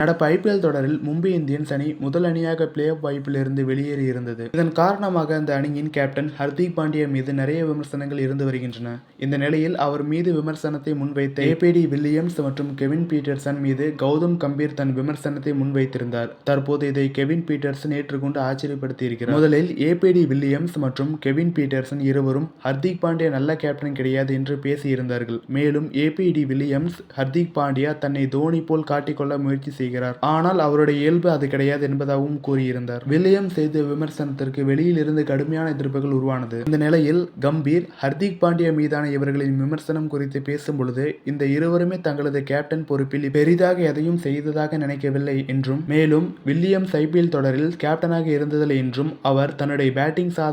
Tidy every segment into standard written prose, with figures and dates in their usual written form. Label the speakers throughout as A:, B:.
A: நடப்பு ஐபிஎல் தொடரில் மும்பை இந்தியன்ஸ் அணி முதல் அணியாக பிளே ஆஃப் வாய்ப்பிலிருந்து வெளியேறியிருந்தது. இதன் காரணமாக அந்த அணியின் கேப்டன் ஹர்திக் பாண்டியா மீது நிறைய விமர்சனங்கள் இருந்து வருகின்றன. இந்த நிலையில் அவர் மீது விமர்சனத்தை முன்வைத்த ஏபிடி வில்லியம்ஸ் மற்றும் கெவின் பீட்டர்சன் மீது கௌதம் கம்பீர் தன் விமர்சனத்தை முன்வைத்திருந்தார். தற்போது இதை கெவின் பீட்டர்சன் ஏற்றுக்கொண்டு ஆச்சரியப்படுத்தியிருக்கிறார். முதலில் ஏபிடி வில்லியம்ஸ் மற்றும் கெவின் பீட்டர்சன் இருவரும் ஹர்திக் பாண்டியா நல்ல கேப்டன் கிடையாது என்று பேசியிருந்தார்கள். மேலும் ஏபிடி வில்லியம்ஸ் ஹர்திக் பாண்டியா தன்னை தோனி போல் காட்டிக்கொள்ள முயற்சி செய்கிறார், ஆனால் அவருடைய இயல்பு அது கிடையாது என்பதாகவும் கூறியிருந்தார். வில்லியம்ஸ் செய்த விமர்சனத்திற்கு வெளியில் இருந்து கடுமையான எதிர்ப்புகள் உருவானது. இந்த நிலையில் கம்பீர் ஹர்திக் பாண்டியா மீதான இவர்களின் விமர்சனம் குறித்து பேசும் பொழுது இந்த இருவருமே தங்களது கேப்டன் பொறுப்பில் பெரிதாக எதையும் செய்ததாக நினைக்கவில்லை என்றும், மேலும் வில்லியம்ஸ் ஐபிஎல் தொடரில் கேப்டனாக இருந்ததில்லை என்றும், அவர் தன்னுடைய பேட்டிங்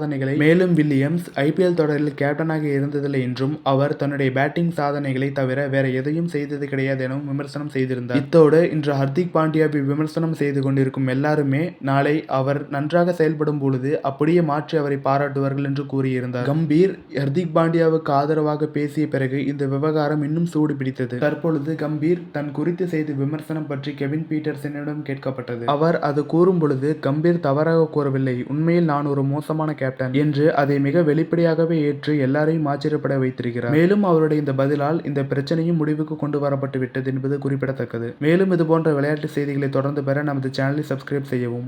A: சாதனைகளை தவிர வேற எதையும் செய்தது கிடையாது எனவும் விமர்சனம் செய்திருந்தார். இத்தோடு இன்று ஹர்திக் பாண்டியாவை விமர்சனம் செய்து கொண்டிருக்கும் எல்லாருமே நாளை அவர் நன்றாக செயல்படும் பொழுது அப்படியே மாற்றி அவரை பாராட்டுவார்கள் என்று கூறியிருந்தார். கம்பீர் ஹர்திக் பாண்டியாவுக்கு ஆதரவாக பேசிய பிறகு இந்த விவகாரம் இன்னும் சூடு பிடித்தது. தற்பொழுது கம்பீர் தன் குறித்து செய்த விமர்சனம் பற்றி கெவின் பீட்டர்சனிடம் கேட்கப்பட்டது. அவர் அது கூறும் பொழுது கம்பீர் தவறாக கூறவில்லை, உண்மையில் நான் ஒரு மோசமான கேப்டன் என்று அதை மிக வெளிப்படையாகவே ஏற்று எல்லாரையும் ஆச்சரியப்பட வைத்திருக்கிறார். மேலும் அவருடைய இந்த பதிலால் இந்த பிரச்சனையும் முடிவுக்கு கொண்டு வரப்பட்டு விட்டது என்பது குறிப்பிடத்தக்கது. மேலும் இதுபோன்ற விளையாட்டு செய்திகளை தொடர்ந்து பெற நமது சேனலை சப்ஸ்கிரைப் செய்யவும்.